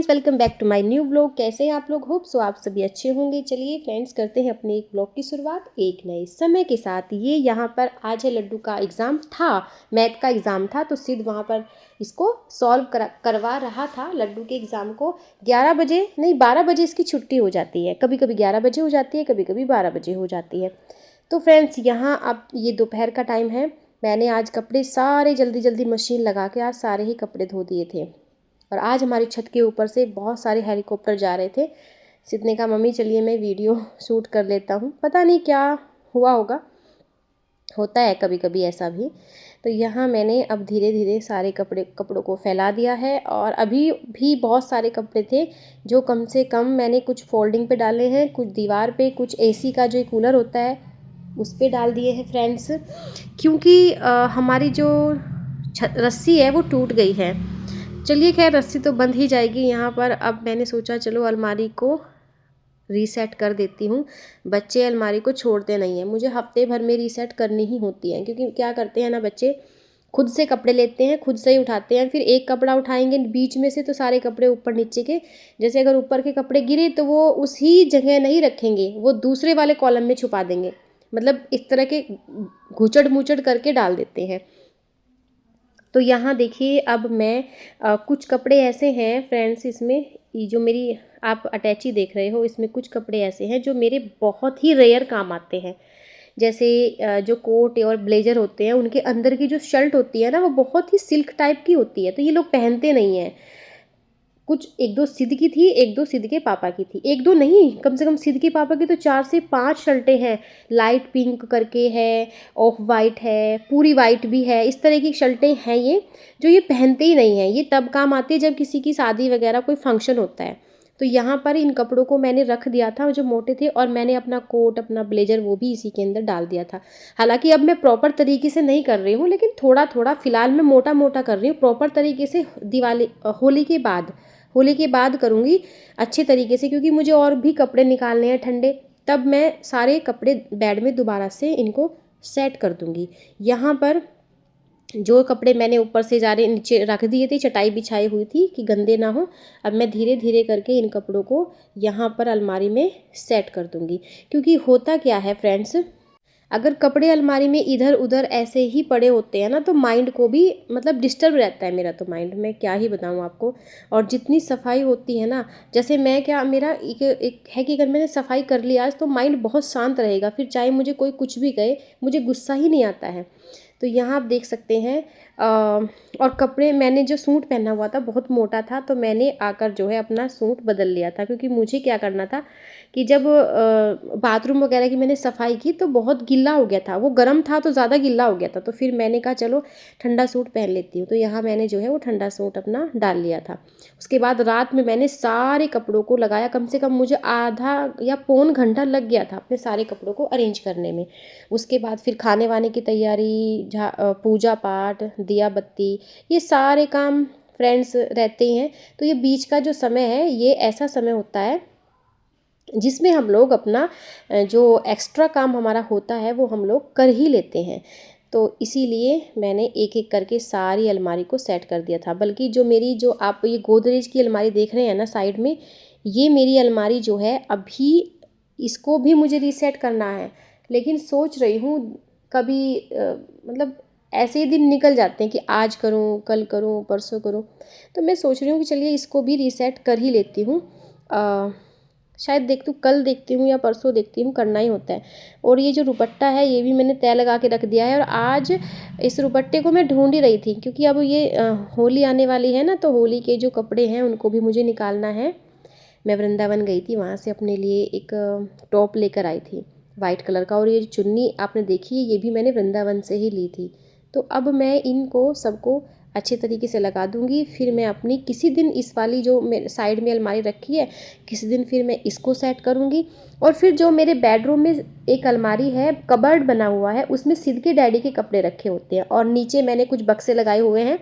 Friends, welcome back to my new blog. कैसे हैं आप लोग? होप सो आप सभी अच्छे होंगे। चलिए फ्रेंड्स, करते हैं अपने एक ब्लॉग की शुरुआत एक नए समय के साथ। ये यहाँ पर आज है लड्डू का एग्ज़ाम था, मैथ का एग्ज़ाम था, तो सिद्ध वहाँ पर इसको सॉल्व करवा रहा था लड्डू के एग्ज़ाम को। 11 बजे नहीं 12 बजे इसकी छुट्टी हो जाती है। कभी कभी 11 बजे हो जाती है, कभी कभी 12 बजे हो जाती है। तो फ्रेंड्स, यहाँ अब ये दोपहर का टाइम है। मैंने आज कपड़े सारे जल्दी जल्दी मशीन लगा के आज सारे ही कपड़े धो दिए थे। और आज हमारी छत के ऊपर से बहुत सारे हेलीकॉप्टर जा रहे थे। सिद्ध ने कहा मम्मी चलिए मैं वीडियो शूट कर लेता हूँ। पता नहीं क्या हुआ होगा, होता है कभी कभी ऐसा भी। तो यहाँ मैंने अब धीरे धीरे सारे कपड़ों को फैला दिया है। और अभी भी बहुत सारे कपड़े थे जो कम से कम मैंने कुछ फोल्डिंग पे डाले हैं, कुछ दीवार पे, कुछ एसी का जो कूलर होता है उस पर डाल दिए हैं फ्रेंड्स। क्योंकि हमारी जो रस्सी है वो टूट गई है। चलिए खैर, रस्सी तो बंद ही जाएगी यहाँ पर। अब मैंने सोचा चलो अलमारी को रीसेट कर देती हूँ। बच्चे अलमारी को छोड़ते नहीं हैं, मुझे हफ्ते भर में रीसेट करनी ही होती है। क्योंकि क्या करते हैं ना बच्चे, खुद से कपड़े लेते हैं, खुद से ही उठाते हैं। फिर एक कपड़ा उठाएंगे बीच में से तो सारे कपड़े ऊपर नीचे के, जैसे अगर ऊपर के कपड़े गिरे तो वो उसी जगह नहीं रखेंगे, वो दूसरे वाले कॉलम में छुपा देंगे। मतलब इस तरह के घुचड़ मुचड़ करके डाल देते हैं। तो यहाँ देखिए, अब मैं कुछ कपड़े ऐसे हैं फ्रेंड्स, इसमें ये जो मेरी आप अटैची देख रहे हो, इसमें कुछ कपड़े ऐसे हैं जो मेरे बहुत ही रेयर काम आते हैं। जैसे जो कोट और ब्लेजर होते हैं, उनके अंदर की जो शर्ट होती है ना, वो बहुत ही सिल्क टाइप की होती है, तो ये लोग पहनते नहीं हैं। कुछ एक दो सिद्ध की थी, एक दो सिद्ध के पापा की थी, एक दो नहीं कम से कम सिद्ध के पापा की तो 4 से 5 शर्टें हैं। लाइट पिंक करके है, ऑफ वाइट है, पूरी वाइट भी है, इस तरह की शर्टें हैं ये, जो ये पहनते ही नहीं हैं। ये तब काम आती है जब किसी की शादी वगैरह कोई फंक्शन होता है। तो यहाँ पर इन कपड़ों को मैंने रख दिया था जो मोटे थे, और मैंने अपना कोट, अपना ब्लेजर वो भी इसी के अंदर डाल दिया था। हालांकि अब मैं प्रॉपर तरीके से नहीं कर रही हूँ, लेकिन थोड़ा थोड़ा फिलहाल मैं मोटा मोटा कर रही हूँ। प्रॉपर तरीके से दिवाली होली के बाद करूँगी अच्छे तरीके से, क्योंकि मुझे और भी कपड़े निकालने हैं ठंडे। तब मैं सारे कपड़े बेड में दोबारा से इनको सेट कर दूँगी। यहाँ पर जो कपड़े मैंने ऊपर से जा रहे नीचे रख दिए थे, चटाई बिछाई हुई थी कि गंदे ना हो, अब मैं धीरे धीरे करके इन कपड़ों को यहाँ पर अलमारी में सेट कर दूँगी। क्योंकि होता क्या है फ्रेंड्स, अगर कपड़े अलमारी में इधर उधर ऐसे ही पड़े होते हैं ना, तो माइंड को भी मतलब डिस्टर्ब रहता है। मेरा तो माइंड, मैं क्या ही बताऊँ आपको। और जितनी सफाई होती है ना, जैसे मैं क्या, मेरा एक है कि अगर मैंने सफाई कर लिया आज तो माइंड बहुत शांत रहेगा। फिर चाहे मुझे कोई कुछ भी कहे, मुझे गुस्सा ही नहीं आता है। तो यहाँ आप देख सकते हैं। और कपड़े, मैंने जो सूट पहना हुआ था बहुत मोटा था, तो मैंने आकर जो है अपना सूट बदल लिया था। क्योंकि मुझे क्या करना था कि जब बाथरूम वगैरह की मैंने सफाई की तो बहुत गीला हो गया था, वो गर्म था तो ज़्यादा गीला हो गया था। तो फिर मैंने कहा चलो ठंडा सूट पहन लेती हूँ। तो यहाँ मैंने जो है वो ठंडा सूट अपना डाल लिया था। उसके बाद रात में मैंने सारे कपड़ों को लगाया, कम से कम मुझे आधा या पौन घंटा लग गया था अपने सारे कपड़ों को अरेंज करने में। उसके बाद फिर खाने वाने की तैयारी, पूजा पाठ, दिया बत्ती, ये सारे काम फ्रेंड्स रहते हैं। तो ये बीच का जो समय है, ये ऐसा समय होता है जिसमें हम लोग अपना जो एक्स्ट्रा काम हमारा होता है वो हम लोग कर ही लेते हैं। तो इसीलिए मैंने एक एक करके सारी अलमारी को सेट कर दिया था। बल्कि जो मेरी, जो आप ये गोदरेज की अलमारी देख रहे हैं ना साइड में, ये मेरी अलमारी जो है अभी, इसको भी मुझे रीसेट करना है। लेकिन सोच रही हूँ कभी मतलब ऐसे ही दिन निकल जाते हैं कि आज करूँ, कल करूँ, परसों करूँ। तो मैं सोच रही हूँ कि चलिए इसको भी रीसेट कर ही लेती हूँ। शायद कल देखती हूँ या परसों देखती हूँ, करना ही होता है। और ये जो दुपट्टा है ये भी मैंने तय लगा के रख दिया है। और आज इस दुपट्टे को मैं ढूंढ ही रही थी, क्योंकि अब ये होली आने वाली है ना, तो होली के जो कपड़े हैं उनको भी मुझे निकालना है। मैं वृंदावन गई थी, वहाँ से अपने लिए एक टॉप लेकर आई थी वाइट कलर का। और ये जो चुन्नी आपने देखी है, ये भी मैंने वृंदावन से ही ली थी। तो अब मैं इनको सबको अच्छे तरीके से लगा दूंगी। फिर मैं अपनी किसी दिन इस वाली जो मेरे साइड में अलमारी रखी है, किसी दिन फिर मैं इसको सेट करूंगी। और फिर जो मेरे बेडरूम में एक अलमारी है, कबर्ड बना हुआ है, उसमें सिद्ध के डैडी के कपड़े रखे होते हैं। और नीचे मैंने कुछ बक्से लगाए हुए हैं।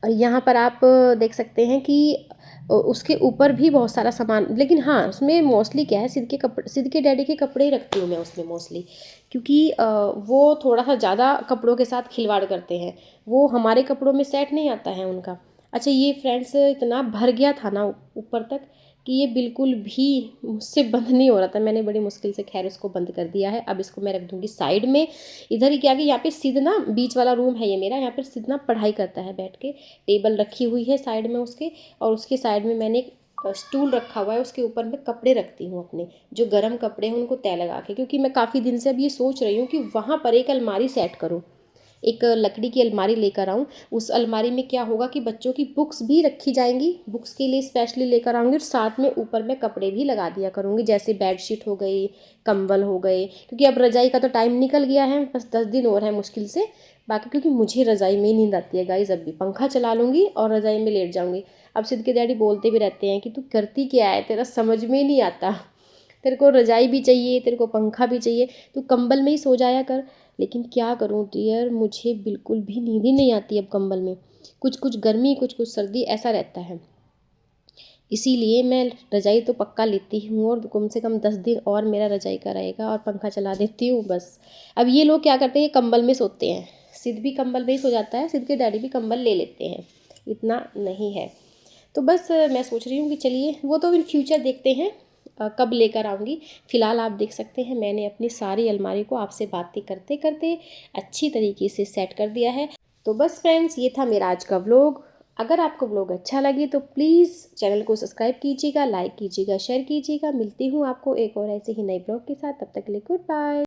और यहाँ पर आप देख सकते हैं कि उसके ऊपर भी बहुत सारा सामान। लेकिन हाँ, उसमें मोस्टली क्या है, सिद्ध के डैडी के कपड़े ही रखती हूँ मैं उसमें मोस्टली। क्योंकि वो थोड़ा सा ज़्यादा कपड़ों के साथ खिलवाड़ करते हैं, वो हमारे कपड़ों में सेट नहीं आता है उनका। अच्छा ये फ्रेंड्स इतना भर गया था ना ऊपर तक कि ये बिल्कुल भी मुझसे बंद नहीं हो रहा था। मैंने बड़ी मुश्किल से खैर उसको बंद कर दिया है। अब इसको मैं रख दूँगी साइड में। इधर ही क्या कि यहाँ पे सिद्ध ना बीच वाला रूम है ये मेरा, यहाँ पर सिद्ध ना पढ़ाई करता है बैठ के। टेबल रखी हुई है साइड में उसके, और उसके साइड में मैंने एक स्टूल रखा हुआ है, उसके ऊपर मैं कपड़े रखती हूँ अपने, जो गर्म कपड़े हैं उनको तय लगा के, क्योंकि मैं काफ़ी दिन से अब ये सोच रही हूँ कि वहाँ पर एक अलमारी सेट करूँ, एक लकड़ी की अलमारी लेकर आऊँ। उस अलमारी में क्या होगा कि बच्चों की बुक्स भी रखी जाएंगी, बुक्स के लिए स्पेशली लेकर आऊँगी, और साथ में ऊपर में कपड़े भी लगा दिया करूँगी, जैसे बेडशीट हो गई, कंबल हो गए, क्योंकि अब रजाई का तो टाइम निकल गया है, बस 10 दिन और है मुश्किल से बाकी। क्योंकि मुझे रजाई में ही नींद आती है गाइस, अब भी पंखा चला लूँगी और रजाई में लेट जाऊँगी। अब सिद्ध के डैडी बोलते भी रहते हैं कि तू करती क्या है, तेरा समझ में ही नहीं आता, तेरे को रजाई भी चाहिए, तेरे को पंखा भी चाहिए, तू कंबल में ही सो जाया कर। लेकिन क्या करूँ डियर, मुझे बिल्कुल भी नींद ही नहीं आती अब कंबल में। कुछ कुछ गर्मी, कुछ कुछ सर्दी, ऐसा रहता है। इसीलिए मैं रजाई तो पक्का लेती हूँ, और कम से कम 10 दिन और मेरा रजाई का रहेगा, और पंखा चला देती हूँ बस। अब ये लोग क्या करते हैं, कंबल में सोते हैं। सिद्ध भी कंबल में ही सो जाता है, सिद्ध के डैडी भी कंबल ले लेते हैं, इतना नहीं है। तो बस मैं सोच रही हूँ कि चलिए वो तो इन फ्यूचर देखते हैं कब लेकर आऊँगी। फ़िलहाल आप देख सकते हैं मैंने अपनी सारी अलमारी को आपसे बातें करते करते अच्छी तरीके से सेट कर दिया है। तो बस फ्रेंड्स ये था मेरा आज का व्लॉग। अगर आपको व्लॉग अच्छा लगे तो प्लीज़ चैनल को सब्सक्राइब कीजिएगा, लाइक कीजिएगा, शेयर कीजिएगा। मिलती हूँ आपको एक और ऐसे ही नए व्लॉग के साथ, तब तक के लिए गुड बाय।